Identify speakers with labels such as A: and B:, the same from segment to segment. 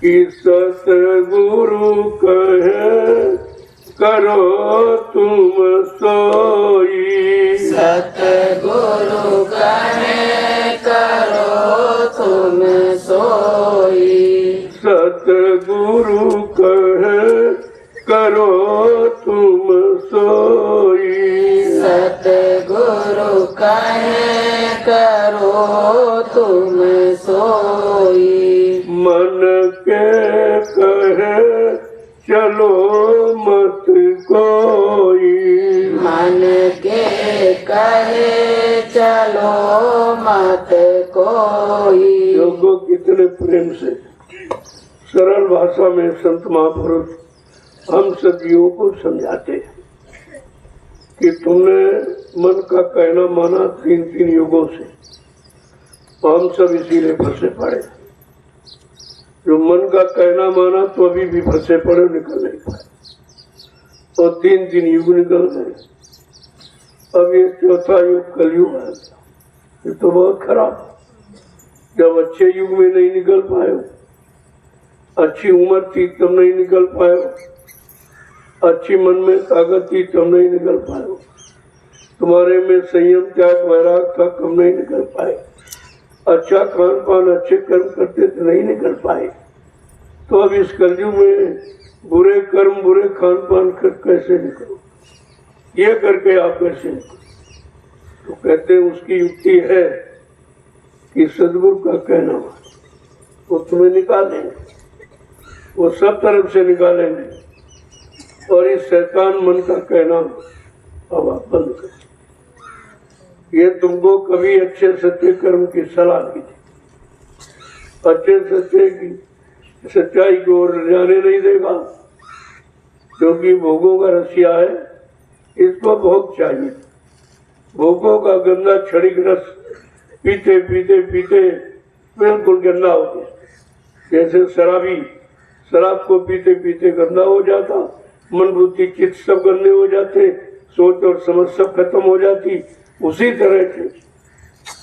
A: कि सतगुरु कहे करो तुम सोई।
B: सतगुरु कहे करो तुम सोई।
A: सतगुरु कहे करो तुम सोई।
B: सतगुरु कहे करो तुम सोई।
A: मन के कहे चलो मत कोई।
B: मन के कहे चलो मत कोई।
A: लोगों कितने प्रेम से सरल भाषा में संत महापुरुष हम सदियों को समझाते हैं कि तुमने मन का कहना माना 3 युगों से, तो हम सब इसीलिए फंसे पड़े। जो मन का कहना माना तो अभी भी फंसे पड़े, निकल नहीं पाए, और 3 युग निकल गए। अब ये 4था युग कलयुग है। ये तो बहुत खराब। जब अच्छे युग में नहीं निकल पाए, अच्छी उम्र थी तब नहीं निकल पाए, अच्छी मन में ताकत थी तब नहीं निकल पाए, तुम्हारे में संयम त्याग वैराग था कब नहीं निकल पाए, अच्छा खान पान अच्छे कर्म करते थे नहीं निकल पाए। तो अब इस कलयुग में बुरे कर्म बुरे खान पान कर कैसे निकलो, ये करके आप कैसे निकलो? तो कहते हैं उसकी युक्ति है कि सदगुरु का कहना वो तुम्हें निकालेंगे, वो सब तरफ से निकालेंगे, और इस शैतान मन का कहना अब आप बंद कर। ये तुमको कभी अच्छे सच्चे कर्म की सलाह दी थी, अच्छे सच्चे की सच्चाई की ओर जाने नहीं देगा, क्योंकि भोगों का रसिया है, इसको भोग चाहिए। भोगों का गंदा क्षणिक रस पीते पीते पीते बिल्कुल गंदा हो गया। जैसे शराबी शराब को पीते पीते गंदा हो जाता, मन बुद्धि चित्त सब गंदे हो जाते, सोच और समझ सब खत्म हो जाती, उसी तरह से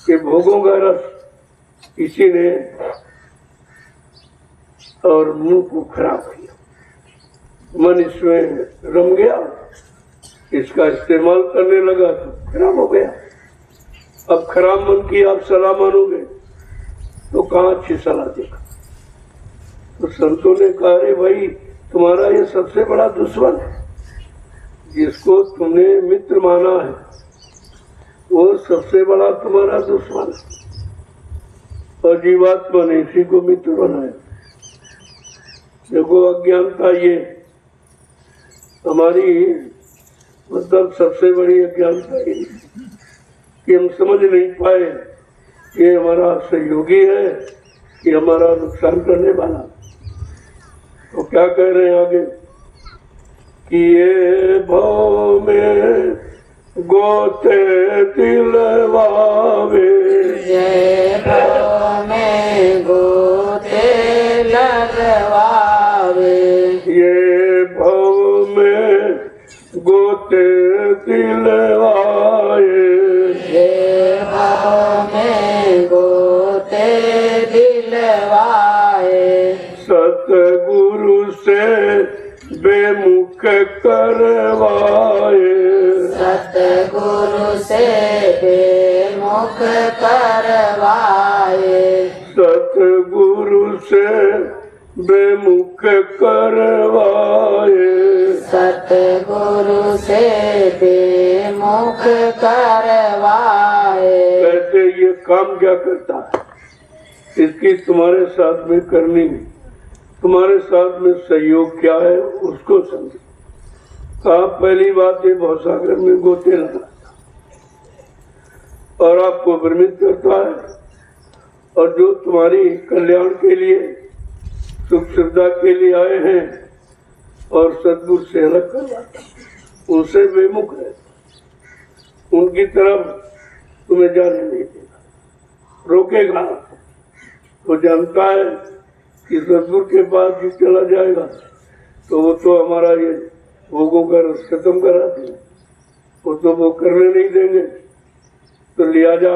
A: कि भोगों का रस इसी ने और मुंह को खराब किया, मन इसमें रम गया, इसका इस्तेमाल करने लगा तो खराब हो गया। अब खराब मन की आप सलाह मानोगे तो कहाँ अच्छी सलाह देगा? तो संतों ने कहा अरे भाई तुम्हारा ये सबसे बड़ा दुश्मन है, जिसको तुमने मित्र माना है वो सबसे बड़ा तुम्हारा दुश्मन है, और जीवात्मा ने इसी को मित्र बनाया। देखो अज्ञानता ये हमारी मतलब सबसे बड़ी अज्ञानता ये कि हम समझ नहीं पाए ये हमारा सहयोगी है कि हमारा नुकसान करने वाला। तो क्या कह रहे हैं आगे कि ये भाव में गोते दिलवावे,
B: ये भाव में गोते लगवावे,
A: ये भाव में गोते दिलवाए,
B: ये भाव में गोते दिलवाए,
A: सतगुरु से बेमुख करवाए,
B: सतगुरु से बेमुख करवाए,
A: सतगुरु से बेमुख करवाए,
B: सतगुरु से बेमुख करवाए।
A: कहते ये काम क्या करता है, इसकी तुम्हारे साथ में करनी, तुम्हारे साथ में सहयोग क्या है उसको समझो। कहा पहली बात ये भवसागर में गोते लगाता और आपको भ्रमित करता है, और जो तुम्हारी कल्याण के लिए सुख सुविधा के लिए आए हैं और सद्गुरु से अलग करवाता, उनसे बेमुख है, उनकी तरफ तुम्हें जाने नहीं देगा, रोकेगा। वो जानता है कि सद्गुरु के पास भी चला जाएगा तो वो तो हमारा ये भोगों का रस खत्म कराते हैं, वो तो वो करने नहीं देंगे, तो लिहाजा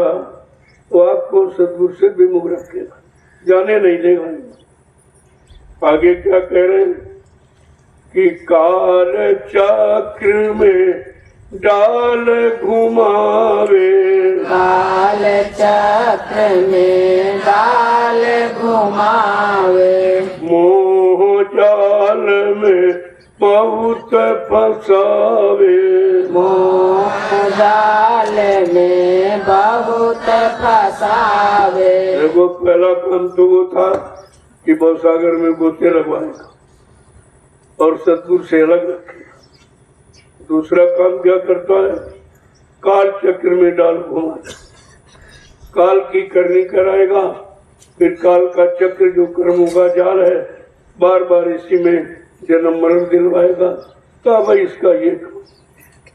A: वो आपको सद्गुरु से विमुख रखेगा, जाने नहीं देगा। आगे क्या कह रहे हैं कि काल चक्र में डाल घुमावे,
B: काल चक्र में डाल घुमावे,
A: मोह जाल में बहुत फंसावे,
B: मोह जाल में बहुत फंसावे।
A: देखो पहला काम तो वो था कि भवसागर में गोते लगवाएगा और सतगुरु से अलग रखेगा। दूसरा काम क्या करता है, काल चक्र में डाल घुमाएगा, काल की करनी कराएगा, फिर काल का चक्र जो कर्मों का जाल है बार बार इसी में जन्म मरण दिलवाएगा। तो भाई इसका ये काम,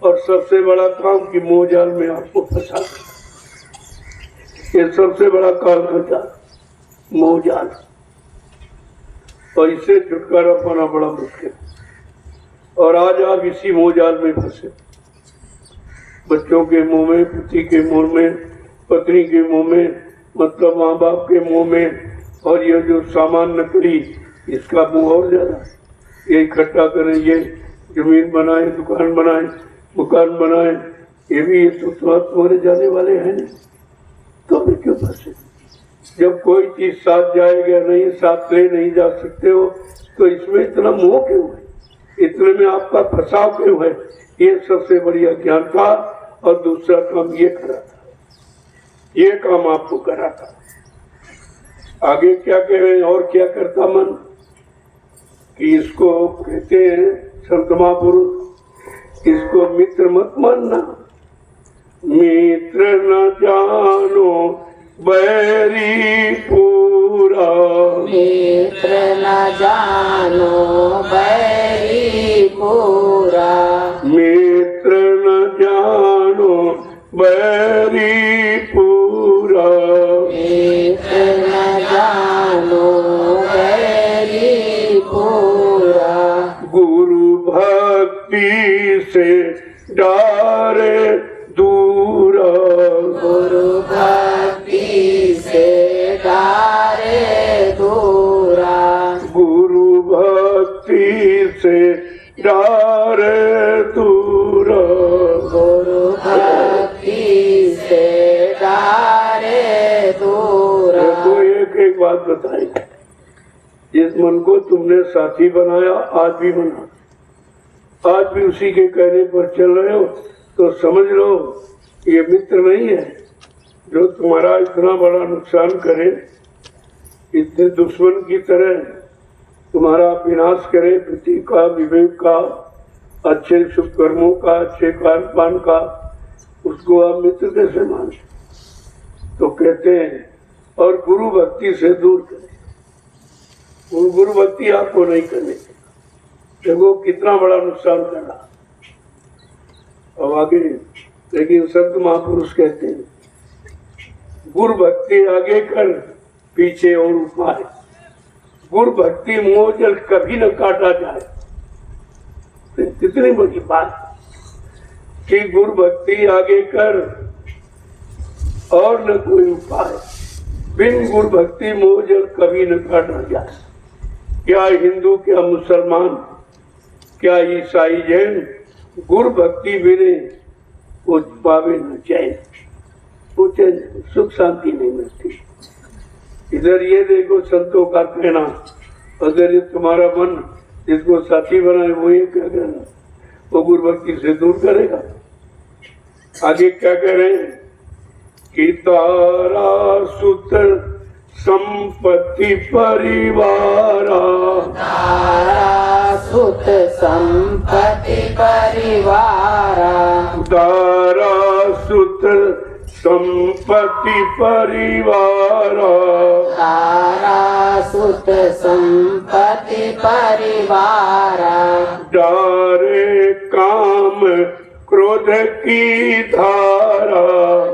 A: और सबसे बड़ा काम कि मोह जाल में आपको फंसा, ये सबसे बड़ा काल का जाल मोह जाल, और इससे छुटकारा पाना बड़ा मुश्किल। और आज आप इसी मोह जाल में फंसे, बच्चों के मुंह में, पति के मुंह में, पत्नी के मुंह में, मतलब माँ बाप के मुंह में, और ये जो सामान नकली इसका मुंह और ज्यादा, ये इकट्ठा करें, ये जमीन बनाए, दुकान बनाए, मकान बनाए, ये भी ये तो तुम्हारे जाने वाले हैं नहीं, तो अभी क्यों फंसे? जब कोई चीज साथ जाएगा नहीं, साथ ले नहीं जा सकते हो, तो इसमें इतना मोह क्यों है, इतने में आपका फंसाव क्यों है? ये सबसे बढ़िया ज्ञान था। और दूसरा काम ये करा था, ये काम आपको करा था। आगे क्या कह रहे हैं, और क्या करता मन, कि इसको कहते हैं संत महापुरुष, इसको मित्र मत मानना, मित्र न जानो बैरी पूरा,
B: मित्र न जानो बैरी पूरा,
A: मित्र न जानो बैरी पूरा,
B: मित्र न जानो बैरी पूरा,
A: गुरु भक्ति से डारे दूरा,
B: गुरु भक्ति से डारे दूरा,
A: गुरु भक्ति से डारे दूरा,
B: गुरु भक्ति से डारे दूरा।
A: देखो एक एक बात बताई, जिस मन को तुमने साथी बनाया आज भी बना, आज भी उसी के कहने पर चल रहे हो, तो समझ लो ये मित्र नहीं है जो तुम्हारा इतना बड़ा नुकसान करे, इतने दुश्मन की तरह तुम्हारा विनाश करे, प्रीति का, विवेक का, अच्छे शुभ कर्मों का, अच्छे कार्यपान का, उसको आप मित्र कैसे मानते? तो कहते हैं और गुरु भक्ति से दूर करें, गुरु भक्ति आपको नहीं करनी, देखो कितना बड़ा नुकसान कर रहा। अब आगे लेकिन संत महापुरुष कहते हैं गुरु भक्ति आगे कर, पीछे और उपाय, गुरु भक्ति मोह जल कभी न काटा जाए। तो कितनी बड़ी बात कि गुरु भक्ति आगे कर और न कोई उपाय, बिन गुरु भक्ति मोह जल कभी न काटा जाए। क्या हिंदू, क्या मुसलमान, क्या ईसाई, जैन, गुरु भक्ति बिने वो पावे न चैन, वो चैन सुख शांति नहीं मिलती। इधर ये देखो संतों का कहना, अगर ये तुम्हारा मन जिसको साथी बनाए वो ये क्या कहना, वो गुरु भक्ति से दूर करेगा। आगे क्या कह रहे हैं कि तारा सुत संपत्ति परिवारा,
B: तारा सुत संपत्ति परिवारा,
A: तारा सुत संपत्ति परिवारा,
B: तारा सुत संपत्ति परिवारा,
A: डारे काम क्रोध की धारा,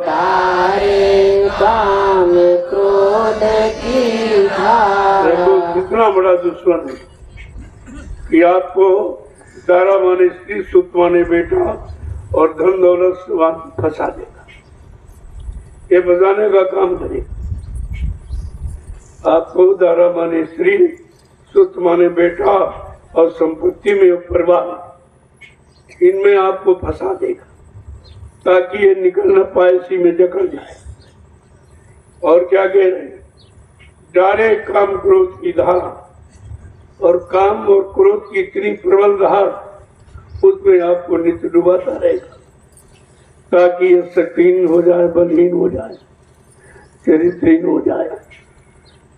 B: तारे काम क्रोध की धारा।
A: देखो कितना बड़ा दुश्मन है कि आपको दारा माने स्त्री, सुत माने बेटा और धन दौलत फंसा देगा, ये बजाने का काम करेगा। आपको दारा माने स्त्री, सुत माने बेटा और संपत्ति में परिवार, इनमें आपको फंसा देगा ताकि ये निकल न पाए, इसी में जकड़ जाए। और क्या कह रहे हैं, डारे काम क्रोध की धारा, और काम और क्रोध की इतनी प्रबल धार उसमें आपको नित्य डुबाता रहेगा ताकि ये शक्तिहीन हो जाए, बलहीन हो जाए, चरित्रहीन हो जाए।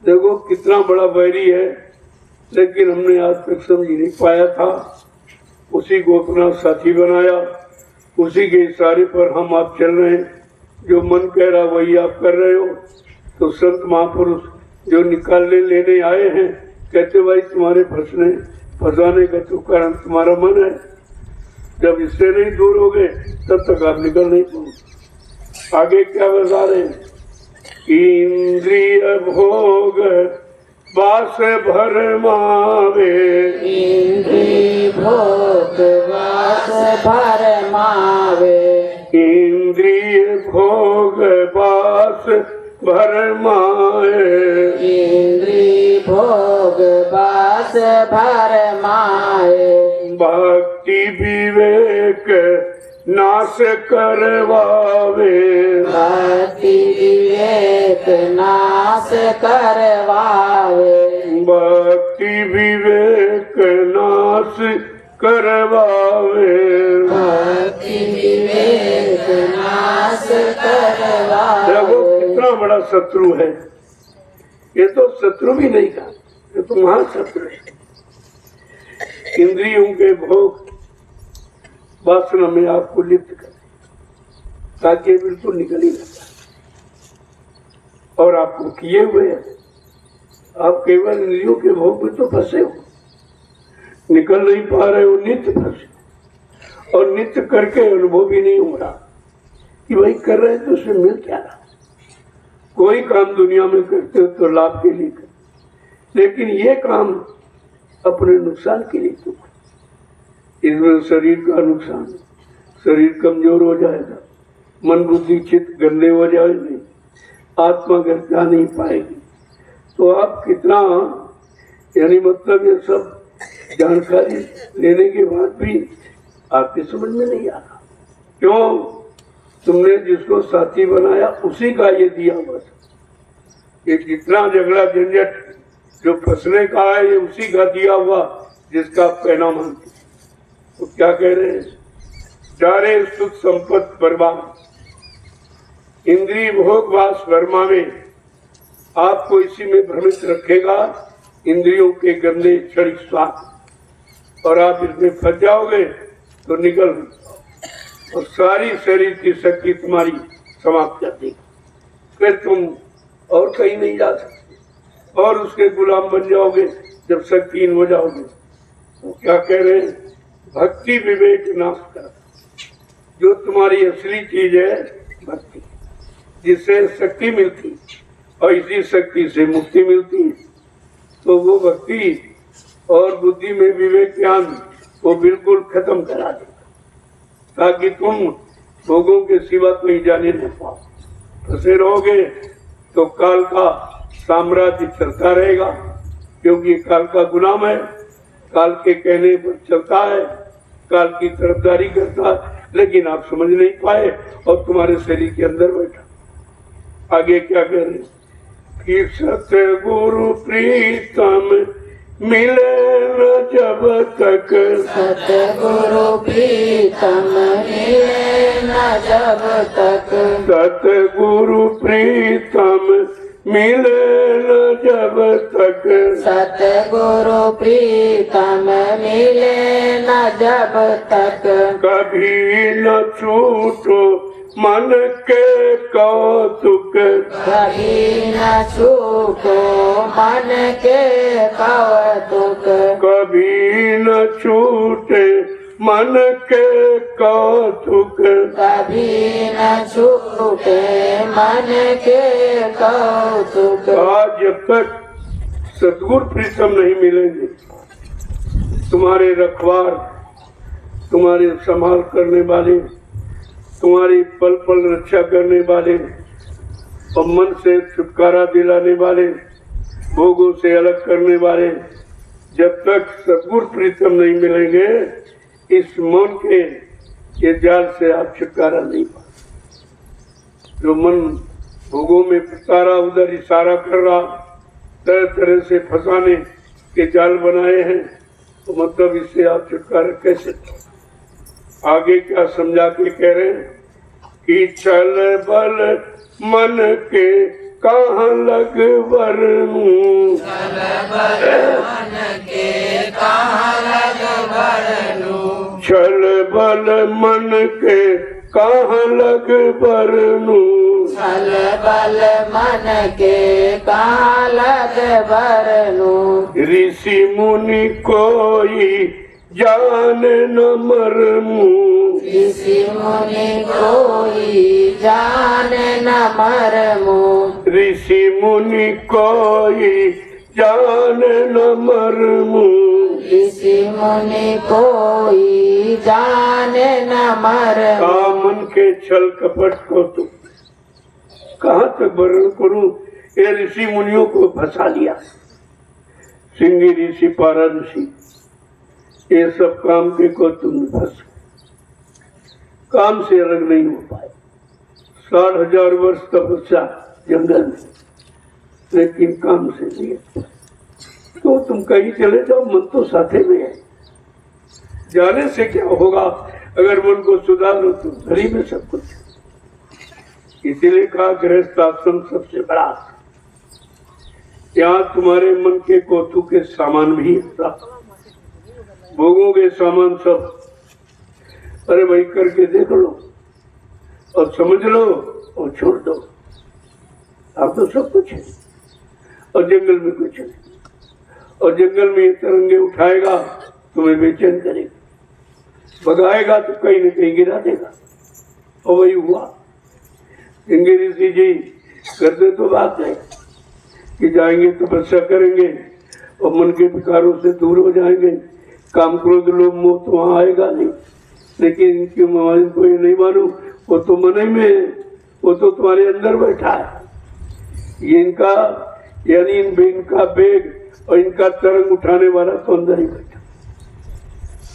A: देखो कितना बड़ा बैरी है, लेकिन हमने आज तक समझ नहीं पाया था। उसी को अपना साथी बनाया, उसी के इशारे पर हम आप चल रहे हैं। जो मन कह रहा वही आप कर रहे हो। तो संत महापुरुष जो निकालने लेने आए हैं, कहते भाई तुम्हारे फंसाने का तो कारण तुम्हारा मन है। जब इससे नहीं दूर हो गए तब तक आप निकल नहीं पाओगे। आगे क्या बता रहे हैं, इंद्रिय भोग वास भरमावे,
B: इंद्रिय भोग वास भरमावे,
A: इंद्रिय भोग वास भरमाए,
B: इंद्रिय भोग वास भरमाए,
A: भक्ति विवेक नाश करवावे,
B: भक्ति विवेक नाश करवावे,
A: भक्ति विवेक नाश करवावे,
B: भक्ति विवेक नाश करवावे।
A: देखो कितना बड़ा शत्रु है। ये तो शत्रु भी नहीं कहा, ये तो महाशत्रु है। इंद्रियों के भोग वासना में आपको लिप्त कर ताकि बिल्कुल निकल ही ना जाए। और आपको किए हुए हैं, आप केवल इंद्रियों के भोग में तो फंसे हो, निकल नहीं पा रहे हो, नित्य फंसे। और नित्य करके अनुभव भी नहीं हो रहा कि भाई कर रहे हैं तो उसमें मिल क्या रहा। कोई काम दुनिया में करते हो तो लाभ के लिए कर, लेकिन ये काम अपने नुकसान के लिए क्यों? इसमें शरीर का नुकसान, शरीर कमजोर हो जाएगा, मन बुद्धि चित्त गंदे हो जाएंगे, आत्मा घर जा नहीं पाएगी। तो आप कितना, यानी मतलब ये सब जानकारी लेने के बाद भी आपकी समझ में नहीं आ रहा। क्यों? तुमने जिसको साथी बनाया उसी का ये दिया बस। ये जितना झगड़ा झंझट जो फंसने का है, ये उसी का दिया हुआ जिसका कहना मानते। तो क्या कह रहे हैं, डारे सुख संपत्ति बर्बाद, इंद्रिय भोग वास वर्मा में आपको इसी में भ्रमित रखेगा, इंद्रियों के गंदे क्षणिक स्वाद, और आप इसमें फंस जाओगे तो निकल और सारी शरीर की शक्ति तुम्हारी समाप्त कर देगी। फिर तुम और कहीं नहीं जा सकते और उसके गुलाम बन जाओगे। जब शक्तिहीन हो जाओगे तो क्या कह रहे हैं, भक्ति विवेक नाश कर। जो तुम्हारी असली चीज है भक्ति, जिससे शक्ति मिलती और इसी शक्ति से मुक्ति मिलती, तो वो भक्ति और बुद्धि में विवेक ज्ञान वो बिल्कुल खत्म करा देगा ताकि तुम भोगों के सिवा कहीं जाने न पाओ। फंसे रहोगे तो काल का साम्राज्य चलता रहेगा, क्योंकि काल का गुलाम है, काल के कहने पर चलता है, काल की तरफदारी करता है, लेकिन आप समझ नहीं पाए और तुम्हारे शरीर के अंदर बैठा। आगे क्या कह रहे, कि सतगुरु प्रीतम मिले न जब तक,
B: सतगुरु प्रीतम मिले न जब तक,
A: सतगुरु प्रीतम मिले न जब तक,
B: सतगुरु प्रीतम मिले न जब तक,
A: कभी न छूटो मन के कौतुक,
B: कभी न छूटो मन के कौतुक,
A: कभी न छूटे मन के कौतुक,
B: कभी न छूटे मन के कौतुक।
A: आज जब तक सतगुरु प्रीतम नहीं मिलेंगे, तुम्हारे रखवार, तुम्हारे संभाल करने वाले, तुम्हारी पल पल रक्षा करने वाले और मन से छुटकारा दिलाने वाले, भोगों से अलग करने वाले, जब तक सद्गुरु प्रीतम नहीं मिलेंगे इस मन के ये जाल से आप छुटकारा नहीं पा। जो मन भोगों में फंसा उधर इशारा कर रहा, तरह तरह से फंसाने के जाल बनाए हैं, तो मतलब इससे आप छुटकारा कैसे? आगे क्या समझा के कह रहे हैं कि छल बल मन के कहाँ लग वरनूं,
B: छल बल मन के कहाँ लग वरनूं,
A: छल बल मन के कहाँ लग वरनूं,
B: छल बल मन के कहाँ लग वरनूं,
A: ऋषि मुनि कोई जान न मरमूं,
B: ऋषि मुनि कोई जान न मरमूं,
A: ऋषि मुनि कोई जान न मरमूं,
B: ऋषि मुनि कोई जान न मरमूं।
A: कामन के छल कपट को तो कहाँ तक वर्णन करूं? ये ऋषि मुनियों को फंसा लिया, सिंह ऋषि पारा ऋषि, ये सब काम के को तुम फंस, काम से अलग नहीं हो पाए। 60,000 वर्ष तपस्या जंगल में, लेकिन काम से नहीं। तो तुम कहीं चले जाओ, मन तो साथे में है। जाने से क्या होगा? अगर मन को सुधारो तो घरी में सब कुछ। इसीलिए कहा गृहस्थ आश्रम सबसे बड़ा। यहाँ तुम्हारे मन के कोतु के सामान भी भोगोगे, सामान सब। अरे भाई करके देख लो और समझ लो और छोड़ दो। अब तो सब कुछ है और जंगल में कुछ नहीं। और जंगल में ये तरंगे उठाएगा, तुम्हें बेचैन करेगा, भगाएगा तो कहीं न कहीं गिरा देगा। और वही हुआ। सिंह ऋषि जी करते तो बात है कि जाएंगे तपस्या करेंगे और मन के विकारों से दूर हो जाएंगे, काम क्रोध लोभ मोह तो वहाँ आएगा नहीं। लेकिन इनकी मान को ये नहीं मालूम, वो तो मन ही में है, वो तो तुम्हारे अंदर बैठा है। ये इनका यानी इनका बेग और इनका तरंग उठाने वाला तो अंदर ही बैठा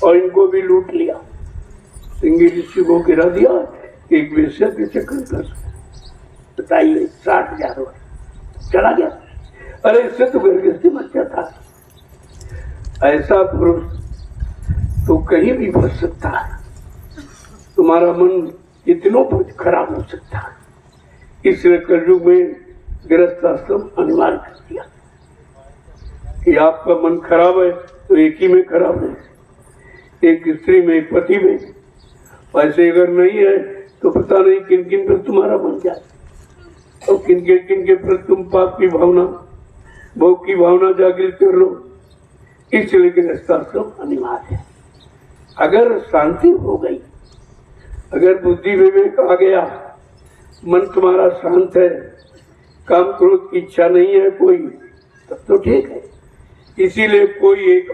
A: और इनको भी लूट लिया। सिंह ऋषि को गिरा दिया एक वेश्या के चक्कर कर। बताइए 60,000 वर्ष चला गया। अरे इससे तो गर्गस्ती मच जाता। ऐसा पुरुष तो कहीं भी फंस सकता है। तुम्हारा मन इतनों पर खराब हो सकता है। इसलिए कलयुग में गृहस्थ आश्रम अनिवार्य कर दिया कि आपका मन खराब है तो एक ही में खराब है, एक स्त्री में, एक पति में। ऐसे अगर नहीं है तो पता नहीं किन किन पर तुम्हारा मन जाए और किन के पर तुम पाप की भावना, भोग की भावना जागृत कर लो। इसलिए गृहस्थ आश्रम अनिवार्य है। अगर शांति हो गई, अगर बुद्धि विवेक आ गया, मन तुम्हारा शांत है, काम क्रोध की इच्छा नहीं है कोई, तब तो ठीक है। इसीलिए कोई एक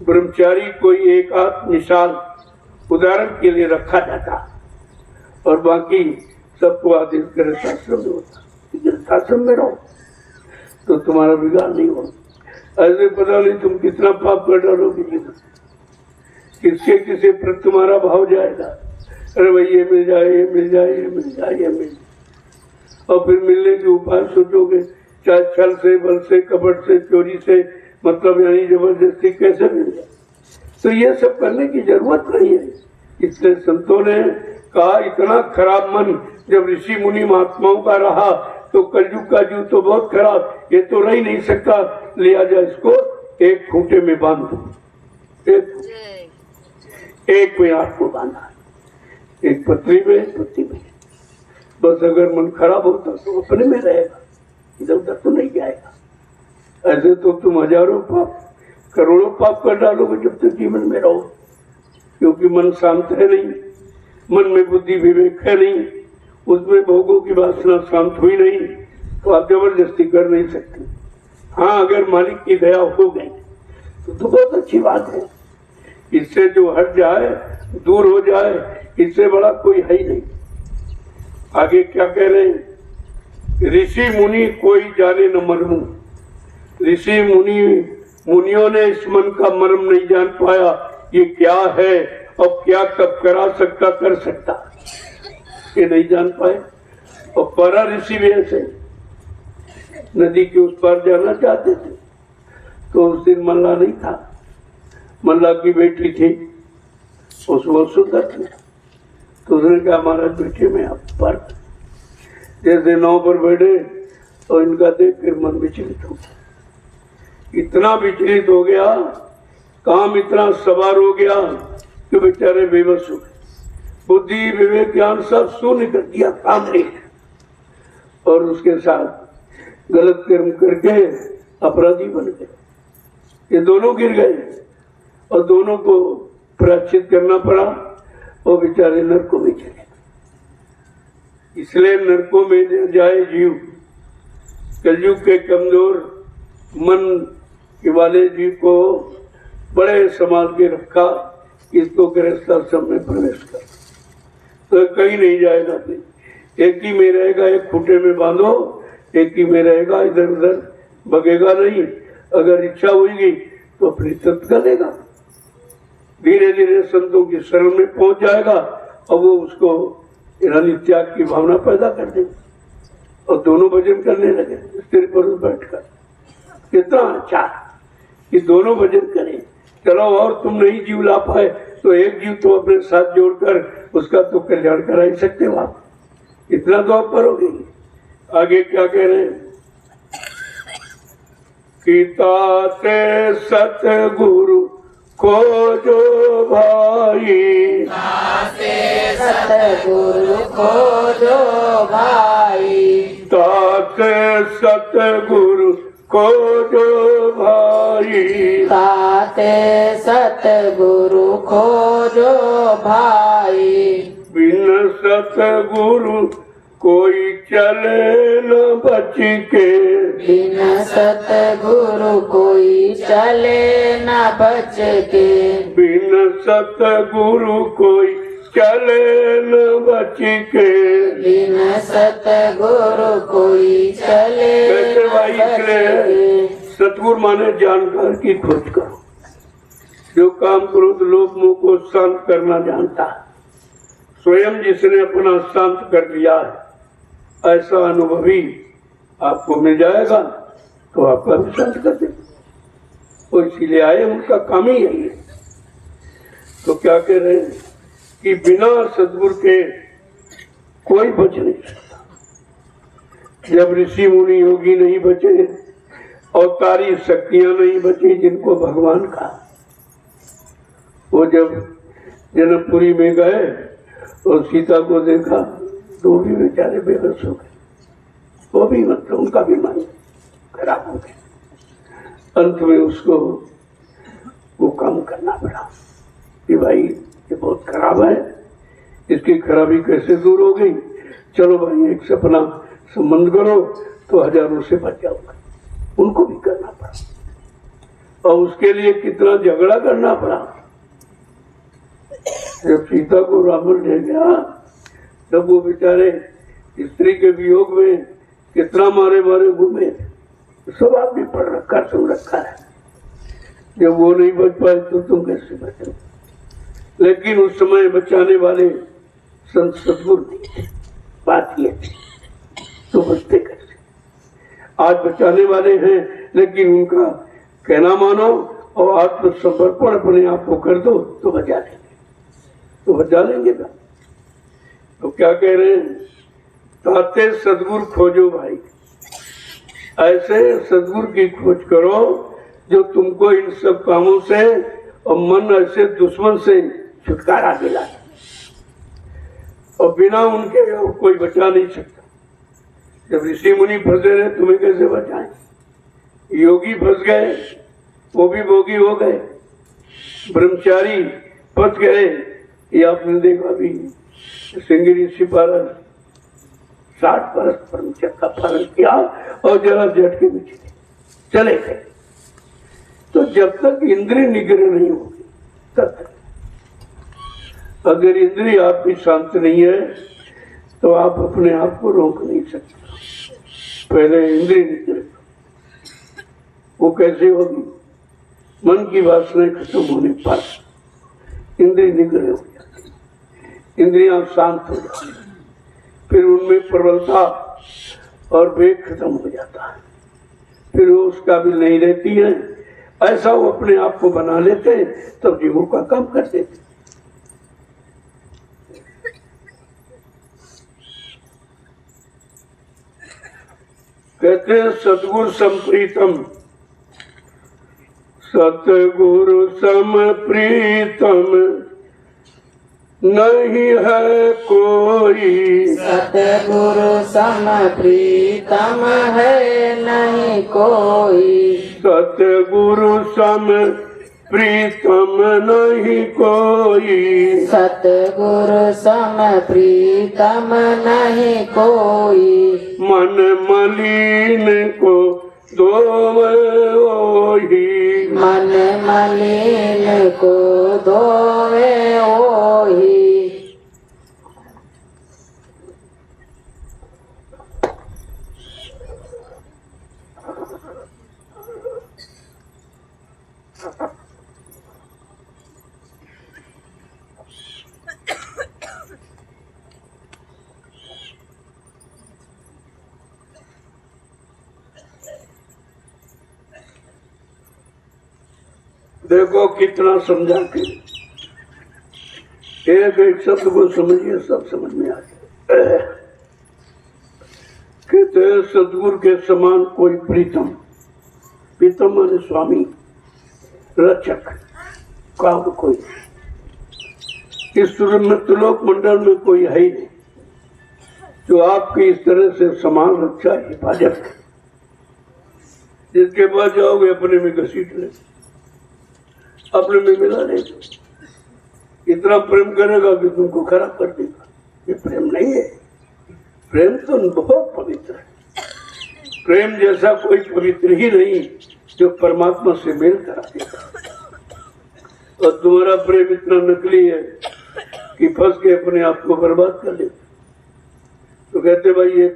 A: ब्रह्मचारी, कोई एक मिसाल उदाहरण के लिए रखा जाता और बाकी सबको आदेश गृहस्थाश्रम में होता। गृहस्थाश्रम में रहो तो तुम्हारा बिगाड़ नहीं होगा। ऐसे पता नहीं तुम कितना पाप कर डालोगे जीवन, किसके किसी पर तुम्हारा भाव जाएगा। अरे भाई ये मिल जाए, ये मिल जाए, ये मिल जाए, ये मिल जाए, और फिर मिलने के उपाय सोचोगे, चाहे छल से, बल से, कपट से, चोरी से, मतलब यानी जबरदस्ती कैसे मिल जाए। तो ये सब करने की जरूरत नहीं है। इसलिए संतों ने कहा इतना खराब मन जब ऋषि मुनि महात्माओं का रहा तो कलयुग का जीव तो बहुत खराब, ये तो रह ही नहीं सकता, लिया जाए इसको एक खूंटे में बांध दो। एक में आठ को बांधा, एक पत्री में, एक पत्ती में। बस अगर मन खराब होता तो अपने में रहेगा, इधर उधर तो नहीं जाएगा। ऐसे तो तुम हजारों पाप, करोड़ों पाप कर डालोगे जब तक जीवन में रहो, क्योंकि मन शांत है नहीं, मन में बुद्धि विवेक है नहीं, उसमें भोगों की वासना शांत हुई नहीं, तो आप जबरदस्ती कर नहीं सकते। हाँ, अगर मालिक की दया हो गई तो बहुत अच्छी बात है। इससे जो हट जाए, दूर हो जाए, इससे बड़ा कोई है ही नहीं। आगे क्या कह रहे हैं? ऋषि मुनि कोई जाने न मरमू। ऋषि मुनि मुनियों ने इस मन का मर्म नहीं जान पाया, ये क्या है और क्या कब करा सकता कर सकता, ये नहीं जान पाए। और परा ऋषि भी ऐसे नदी के उस पार जाना चाहते थे, तो उस दिन मल्ला नहीं था, मल्ला की बेटी थी, उसमें सुंदर थी। तो उसने कहा महाराज बेटे में आप पर जैसे नाव पर बैठे और इनका देख कर मन विचलित हो गया, इतना विचलित हो गया, काम इतना सवार हो गया कि बेचारे बेबस हो गए, बुद्धि विवेक ज्ञान सब शून्य कर दिया, काम नहीं। और उसके साथ गलत कर्म करके अपराधी बन गए, ये दोनों गिर गए और दोनों को प्रायश्चित करना पड़ा और बेचारे नरकों में चले। इसलिए नरकों में जाए जीव, कलयुग के कमजोर मन के वाले जीव को बड़े संभाल के रखा, इसको गृहस्थ आश्रम में प्रवेश कर, तो कहीं नहीं जाएगा, एक ही में रहेगा, एक खूंटे में बांधो, एक ही में रहेगा, इधर उधर भगेगा नहीं। अगर इच्छा हुई तो अपनी तत्व करेगा, धीरे धीरे संतों की शरण में पहुंच जाएगा और वो उसको यानी त्याग की भावना पैदा कर देगी और दोनों भजन करने लगे स्त्री पुरुष बैठकर। कितना अच्छा कि दोनों भजन करें। चलो और तुम नहीं जीव ला पाए तो एक जीव तो अपने साथ जोड़कर उसका तो कल्याण करा ही सकते हो आप, इतना तो आप करोगे। आगे क्या कह रहे हैं कि ताते सतगुरु खोजो भाई,
B: ताते सतगुरु खोजो भाई,
A: ताते सतगुरु खोजो भाई,
B: ताते सतगुरु खोजो भाई,
A: बिन सतगुरु कोई चले न बच के,
B: बिन सतगुरु कोई चले न बच के,
A: बिन सतगुरु कोई चले न बच के।
B: बिन सतगुरु कोई चले
A: कैसे
B: न
A: भाई?
B: बच
A: इसलिए
B: के।
A: सतगुरु माने जानकार की खोज करो, जो काम क्रोध लोभ मोह को शांत करना जानता है, स्वयं जिसने अपना शांत कर लिया है, ऐसा अनुभवी आपको मिल जाएगा तो आपका भी शांत कर दे। तो इसीलिए आए, उनका काम ही यही है। तो क्या कह रहे हैं कि बिना सद्गुरु के कोई बच नहीं सकता। जब ऋषि मुनि योगी नहीं बचे, अवतारी शक्तियां नहीं बची जिनको भगवान का, वो जब जनकपुरी में गए और सीता को देखा तो भी बेचारे बेबस हो गए, वो भी मतलब उनका भी मन खराब हो गया। अंत में उसको वो काम करना पड़ा कि भाई ये बहुत खराब है, इसकी खराबी कैसे दूर हो गई, चलो भाई एक सपना संबंध करो तो हजारों से बच जाओगे। उनको भी करना पड़ा और उसके लिए कितना झगड़ा करना पड़ा। जब सीता को रावण ले गया, जब वो बेचारे स्त्री के वियोग में कितना मारे मारे घूमे, सब आपने पढ़ रखा सुन रखा है। जब वो नहीं बच पाए तो तुम कैसे बचो? लेकिन उस समय बचाने वाले संत सद्गुरु नहीं थे, बात ये थी, तो बचते कैसे? आज बचाने वाले हैं लेकिन उनका कहना मानो और आत्मसमर्पण अपने आप को कर दो तो बचा लेंगे, तो बचा लेंगे ना। तो क्या कह रहे हैं, ताते सद्गुरु खोजो भाई, ऐसे सद्गुरु की खोज करो जो तुमको इन सब कामों से और मन ऐसे दुश्मन से छुटकारा दिलाए, और बिना उनके कोई बचा नहीं सकता। जब ऋषि मुनि फंसे रहे तुम्हें कैसे बचाएं? योगी फंस गए, वो भी भोगी हो गए, ब्रह्मचारी फंस गए। ये आपने देखा भी, सिंह ऋषि पालन 60 वर्ष ब्रह्मचर्य का पालन किया और जरा झटके में चले गए। तो जब तक इंद्रिय निग्रह नहीं होगी तब तक, अगर इंद्रिय आपकी शांत नहीं है तो आप अपने आप को रोक नहीं सकते। पहले इंद्रिय निग्रह, वो कैसे होगी? मन की वासनाएं खत्म होने पर इंद्रिय निग्रह हो जाती, इंद्रियां शांत हो जाती, फिर उनमें प्रबलता और वेग खत्म हो जाता है, फिर वो उसका भी नहीं रहती है। ऐसा वो अपने आप को बना लेते हैं, तब जीवों का काम कर देते। कहते हैं सतगुरु संप्रीतम, सतगुरु समप्रीतम नहीं है कोई,
B: सतगुरु सम प्रीतम है नहीं कोई,
A: सतगुरु सम प्रीतम नहीं कोई,
B: सतगुरु सम प्रीतम नहीं कोई,
A: मन मलिन को दोवे ओही,
B: मन मलिन को धोवे ओही।
A: देखो कितना समझा के एक एक शब्द को समझिए, सब समझ में आ जाए। कहते हैं सतगुरु के समान कोई प्रीतम, प्रीतम माने स्वामी, रक्षक काम कोई इस त्रिलोक मंडल में कोई है ही नहीं जो आपकी इस तरह से समान रक्षा हिफाजत करे। जिसके पास जाओगे अपने में घसीट ले, अपने में मिला लेगा, इतना प्रेम करेगा कि तुमको खराब कर देगा। ये प्रेम नहीं है, प्रेम तो बहुत पवित्र है। प्रेम जैसा कोई पवित्र ही नहीं जो परमात्मा से मेल करा देगा। और तुम्हारा प्रेम इतना नकली है कि फंस के अपने आप को बर्बाद कर लेते। तो कहते भाई ये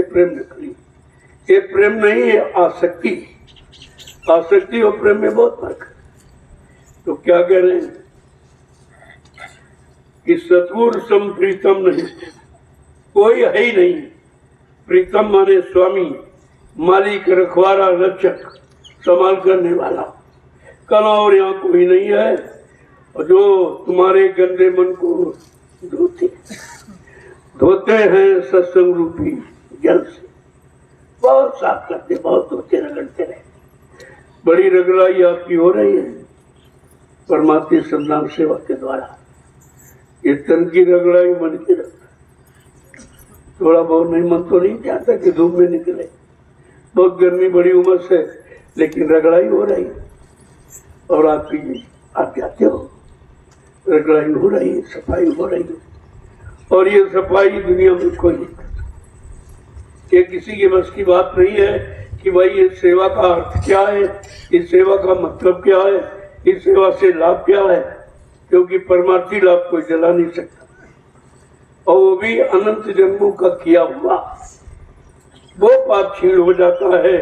A: प्रेम नकली, ये प्रेम नहीं है, आसक्ति। आसक्ति और प्रेम में बहुत फर्क है। तो क्या कह रहे हैं कि सतगुरु सम प्रीतम नहीं, कोई है ही नहीं। प्रीतम माने स्वामी, मालिक, रखवारा, रक्षक, संभाल करने वाला। कल और यहाँ कोई नहीं है और जो तुम्हारे गंदे मन को धोते हैं सत्संग रूपी जल से, बहुत साफ करते, बहुत धोते रगड़ते रहे। बड़ी रगड़ाई आपकी हो रही है परमात्मा संधान सेवा के द्वारा। ये तन की रगड़ाई, मन की रगड़ाई, थोड़ा बहुत नहीं, मन तो नहीं चाहता कि धूप में निकले, बहुत गर्मी, बड़ी उमस है, लेकिन रगड़ाई हो रही है। और आप जाते हो, रगड़ाई हो रही है, सफाई हो रही है। और ये सफाई दुनिया में कोई नहीं करता। ये किसी के बस की बात नहीं है कि भाई ये सेवा का अर्थ क्या है, इस सेवा का मतलब क्या है, इस सेवा से लाभ क्या है, क्योंकि परमार्थी लाभ कोई जला नहीं सकता। और वो भी अनंत जन्मों का किया हुआ, वो पाप छीण हो जाता है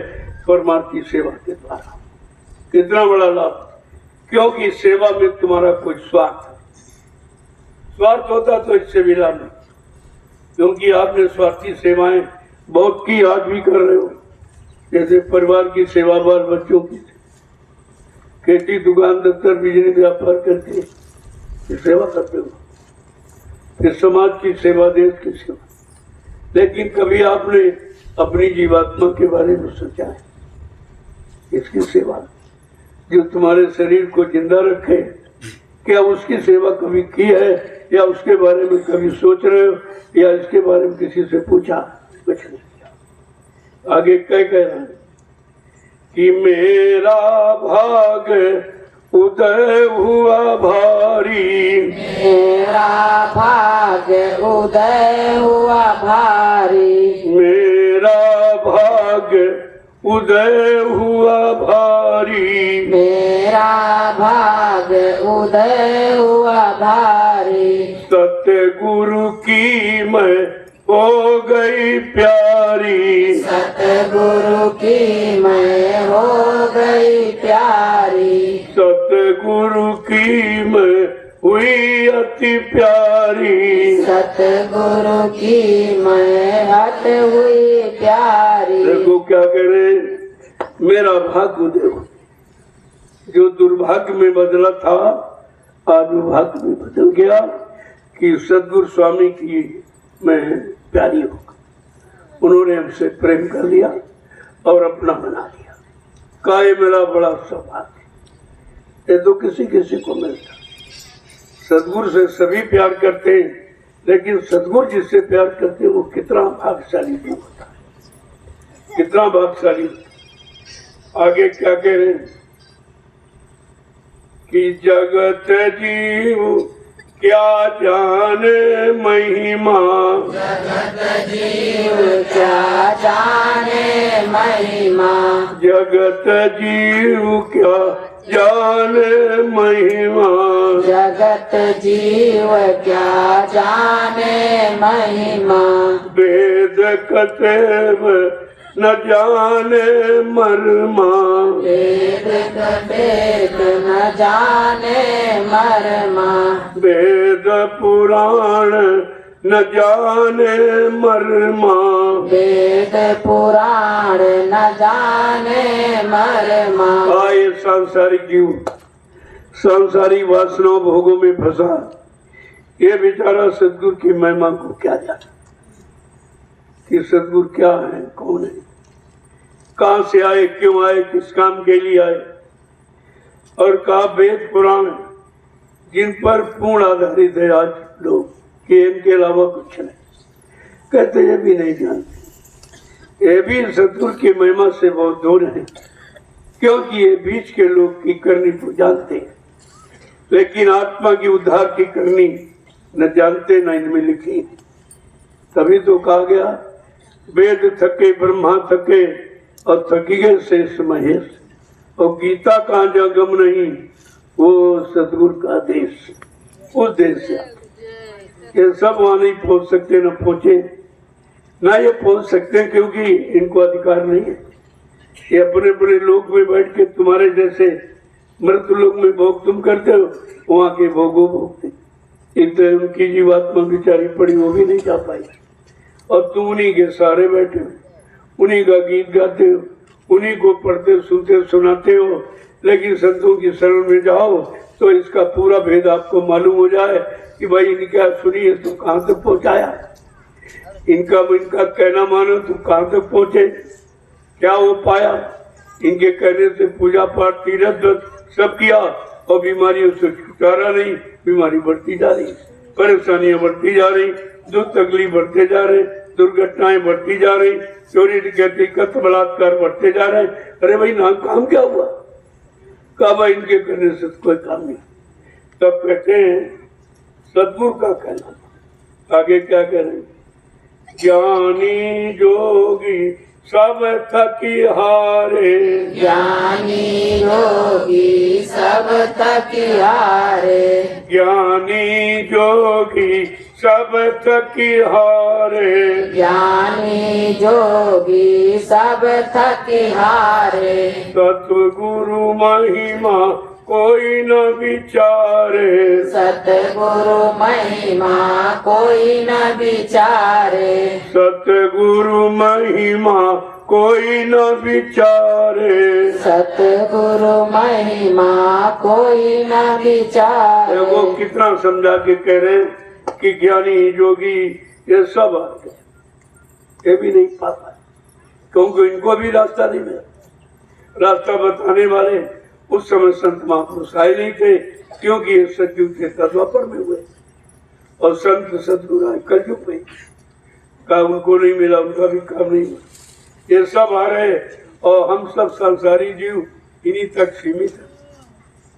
A: परमार्थी सेवा के द्वारा। कितना बड़ा लाभ, क्योंकि सेवा में तुम्हारा कोई स्वार्थ होता तो इससे भी लाभ नहीं। क्योंकि आपने स्वार्थी सेवाएं बहुत की, आज भी कर रहे हो। जैसे परिवार की सेवा, बाल बच्चों की, खेती, दुकान, दफ्तर, बिजली, व्यापार करके सेवा करते हो, फिर समाज की सेवा, देश की सेवा। लेकिन कभी आपने अपनी जीवात्मा के बारे में सोचा है? इसकी सेवा जो तुम्हारे शरीर को जिंदा रखे, क्या उसकी सेवा कभी की है, या उसके बारे में कभी सोच रहे हो, या इसके बारे में किसी से पूछा? कुछ नहीं किया। आगे क्या कह रहे हैं कि मेरा भाग उदय हुआ भारी,
B: मेरा भाग उदय हुआ भारी,
A: मेरा भाग उदय हुआ भारी,
B: मेरा भाग उदय हुआ भारी,
A: सतगुरु की मैं हो गई प्यारी,
B: सतगुरु की मैं हो गई प्यारी,
A: सतगुरु की मैं हुई अति प्यारी।
B: सतगुरु की मैं हट हुई प्यारी।
A: देखो क्या कह रहे हैं, मेरा भाग्य देखो, जो दुर्भाग्य में बदला था आज वो भाग्य में बदल गया कि सदगुरु स्वामी की मैं प्यारी हो गई। उन्होंने हमसे प्रेम कर लिया और अपना बना लिया। का ये मेरा बड़ा सौभाग्य। ये तो किसी किसी को मिलता। सदगुरु से सभी प्यार करते हैं, लेकिन सदगुरु जिससे प्यार करते हैं वो कितना भाग्यशाली होता है, कितना भाग्यशाली। आगे क्या कह रहे हैं कि जगत जीव क्या जाने महिमा।
B: जगत जीव क्या जाने महिमा।
A: जगत जीव क्या जाने महिमा।
B: जगत जीव क्या जाने महिमा।
A: वेद कतेव न जाने मरमा।
B: वेद वेद न जाने मरमा।
A: वेद पुराण न जाने मरमा।
B: वेद पुराण न जाने मरमा।
A: आए सांसारिक जीव सांसारिक वासनाओं भोगों में फंसा, ये बेचारा सदगुरु की महिमा को क्या जाने कि सदगुरु क्या है, कौन है, कहां से आए, क्यों आए, किस काम के लिए आए, और कहा वेद पुराण जिन पर पूर्ण आधारित है आज लोग कि इनके अलावा कुछ नहीं। कहते ये भी नहीं जानते। ये भी सदगुरु की महिमा से बहुत दूर है, क्योंकि ये बीच के लोग की करनी को जानते हैं, लेकिन आत्मा की उद्धार की करनी न जानते न इनमें लिखी। तभी तो कहा गया वेद थके ब्रह्मा थके और थकी गए शेष महेश। और गीता का जो गम नहीं वो सदगुरु का देश, उस देश से ये सब वहां नहीं पहुंच सकते, न पहुंचे ना ये पहुंच सकते, क्योंकि इनको अधिकार नहीं है। ये अपने अपने लोक में बैठ के तुम्हारे जैसे मृत लोक में भोग तुम करते हो, वहां के भोगो भोगते। इतने उनकी जीवात्मा बेचारी पड़ी वो भी नहीं जा पाई, और तुम उन्हीं के सहारे बैठे हो, उन्हीं का गीत गाते हो, उन्हीं को पढ़ते सुनते सुनाते हो। लेकिन संतों की शरण में जाओ तो इसका पूरा भेद आपको मालूम हो जाए कि भाई इनका सुनिए तो कहाँ तक पहुंचाया, इनका कहना मानो तो कहाँ तक पहुंचे, क्या वो पाया। इनके कहने से पूजा पाठ तीर्थ सब किया और बीमारियों से छुटकारा नहीं, बीमारी बढ़ती जा रही, परेशानियां बढ़ती जा रही, दुख तकलीफ बढ़ते जा रहे, दुर्घटनाएं बढ़ती जा रही, चोरी डकैती कत्ल बलात्कार बढ़ते जा रहे। अरे भाई ना काम क्या हुआ, कहा भाई इनके करने से कोई काम नहीं। तब कहते हैं सदगुरु का कहना। आगे क्या कह रहे हैं, ज्ञानी जोगी सब थकी हारे।
B: ज्ञानी योगी सब थकी हारे।
A: ज्ञानी जोगी सब थकी हारे।
B: ज्ञानी जोगी सब थकी हारे।
A: सतगुरु महिमा कोई न विचारे।
B: सतगुरु महिमा कोई न विचारे।
A: सतगुरु महिमा कोई न विचारे।
B: सतगुरु महिमा कोई न विचारे।
A: वो कितना समझा के कह रहे कि ज्ञानी जोगी ये सब आ गए, ये भी नहीं पा पाए, क्योंकि इनको भी रास्ता नहीं मिला। रास्ता बताने वाले उस समय संत महापुरुष आए नहीं थे, क्योंकि ये सतयुग के द्वापर में हुए, और संत सतगुरु आए कलयुग में। का उनको नहीं मिला, उनका भी काम नहीं हुआ। ये सब आ रहे और हम सब संसारी जीव इन्हीं तक सीमित है,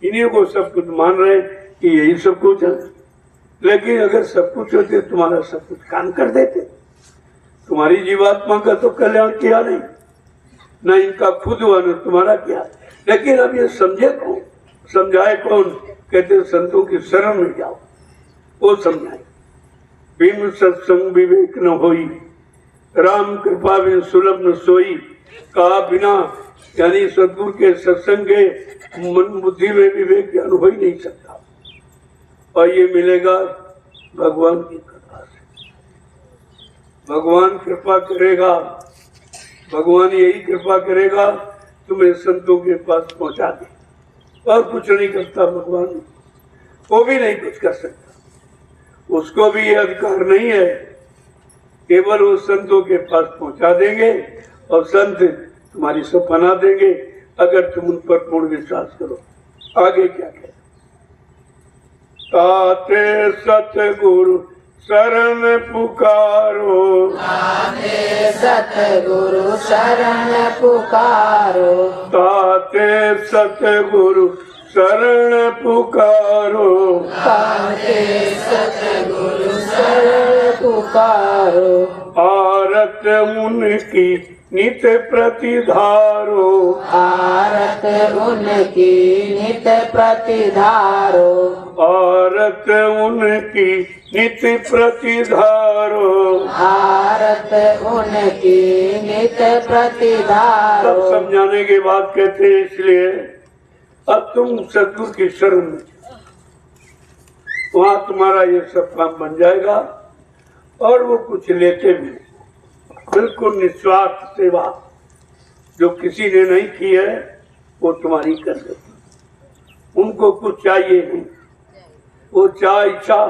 A: इन्हीं को सब कुछ मान रहे कि यही सब कुछ है। लेकिन अगर सब कुछ होते तुम्हारा सब कुछ काम कर देते। तुम्हारी जीवात्मा का तो कल्याण किया नहीं, न इनका खुद हुआ न तुम्हारा किया। लेकिन अब ये समझे कौन, समझाए कौन, कहते संतों की शरण में जाओ, वो समझाए। बिन सत्संग विवेक न होई, राम कृपा बिन सुलभ न सोई। कहा बिना यानी सदगुरु के सत्संग के मन बुद्धि में विवेक ज्ञान हो ही नहीं सकता। और ये मिलेगा भगवान की कृपा से। भगवान कृपा करेगा, भगवान यही कृपा करेगा तुम्हें संतों के पास पहुंचा दे, और कुछ नहीं करता भगवान, वो भी नहीं कुछ कर सकता, उसको भी ये अधिकार नहीं है। केवल वो संतों के पास पहुंचा देंगे और संत तुम्हारी सब बना देंगे, अगर तुम उन पर पूर्ण विश्वास करो। आगे क्या कहते, ताते सतगुरु शरण पुकारो,
B: ताते सतगुरु शरण पुकारो,
A: ताते सतगुरु शरण पुकारो,
B: ताते सतगुरु शरण पुकारो,
A: आरत उनकी नित प्रतिधारो,
B: आरत उनकी नित प्रतिधारो,
A: आरत उनकी नित प्रतिधारो।
B: आरत उनकी नित प्रतिधारो।
A: सब समझाने के बाद कहते हैं इसलिए अब तुम सदगुरु की शरण में वहां तुम्हारा ये सब काम बन जाएगा, और वो कुछ लेते भी बिल्कुल निस्वार्थ सेवा जो किसी ने नहीं की है वो तुम्हारी कर देती। उनको कुछ चाहिए नहीं, वो चाह इच्छा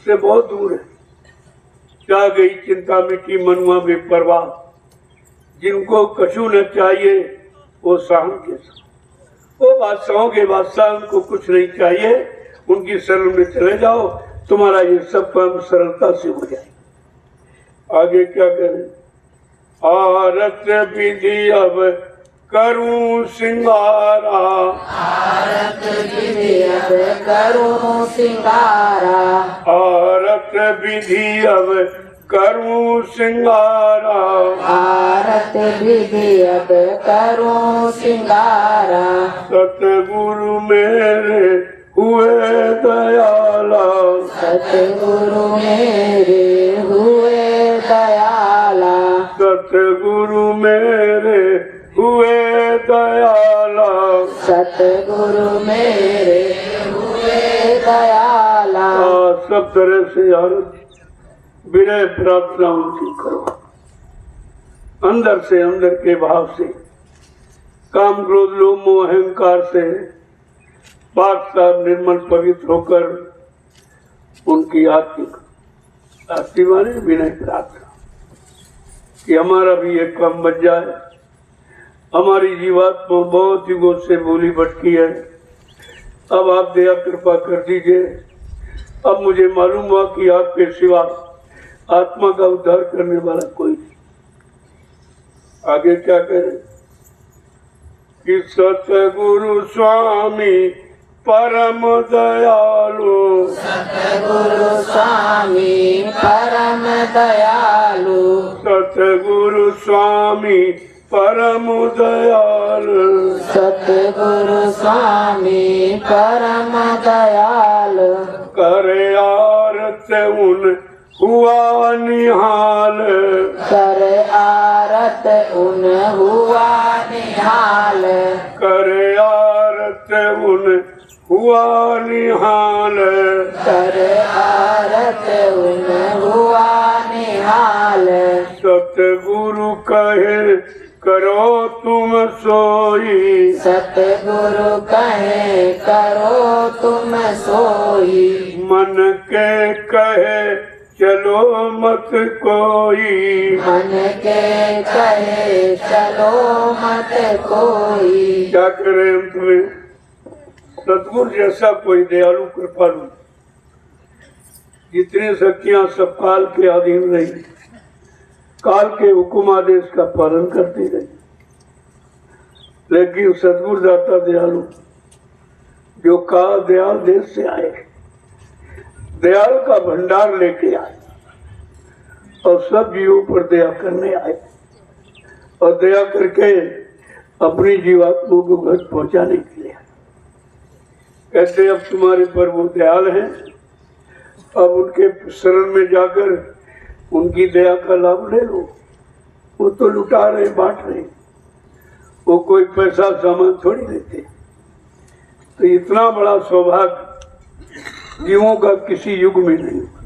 A: से बहुत दूर है। चाह गई चिंता मिटी मनुआ बेपरवाह, जिनको कछु न चाहिए वो शाम के साथ, वो बादशाहों के बादशाह, उनको कुछ नहीं चाहिए, उनकी शरण में चले जाओ, तुम्हारा ये सब काम सरलता से हो जाए। आगे क्या करें, आरत विधि अब करूं सिंगारा,
B: आरत विधि अब करूं सिंगारा,
A: आरत विधि अब करूं सिंगारा,
B: आरत विधि अब करूं सिंगारा,
A: सतगुरु मेरे हुए दयाला,
B: सतगुरु मेरे हुए दयाला,
A: सतगुरु मेरे हुए दयाला,
B: सतगुरु मेरे हुए दयाला।
A: सब तरह से आरती विनय प्रार्थना उनकी करो, अंदर से अंदर के भाव से, काम क्रोध लोभ मोह अहंकार से पाक साफ निर्मल पवित्र होकर उनकी आरती माने विनय प्रार्थना कि हमारा भी एक काम बच जाए। हमारी जीवात्मा बहुत युगों से भूली भटकी है, अब आप दया कृपा कर दीजिए। अब मुझे मालूम हुआ कि आपके सिवा आत्मा का उद्धार करने वाला कोई नहीं। आगे क्या करें कि सतगुरु स्वामी परम दयालु,
B: सतगुरु स्वामी परम दयालु,
A: सतगुरु स्वामी परम दयालु,
B: सतगुरु स्वामी परम दयालु,
A: करे आरत उन हुआ निहाल,
B: कर आरत उन हुआ निहाल,
A: करे आरत उन हुआ निहाल,
B: कर आरत उन हुआ निहाल,
A: सतगुरु कहे करो तुम सोई,
B: सतगुरु कहे करो तुम सोई,
A: मन के कहे चलो मत कोई,
B: मन के कहे चलो मत कोई।
A: क्या करें अंत में, सतगुरु जैसा कोई दयालु कृपालु, जितनी शक्तियां सब काल के अधीन रही, काल के हुकुम आदेश का पालन करती रही, लेकिन सतगुरु दाता दयालु जो काल दयाल देश से आए, दयाल का भंडार लेके आए और सब जीवों पर दया करने आए, और दया करके अपनी जीवात्मा को घर पहुंचाने के लिए आए। कहते अब तुम्हारे पर वो दयाल हैं, अब उनके शरण में जाकर उनकी दया का लाभ ले लो। वो तो लुटा रहे बांट रहे, वो कोई पैसा सामान थोड़ी देते। तो इतना बड़ा सौभाग्य जीवों का किसी युग में नहीं हुआ।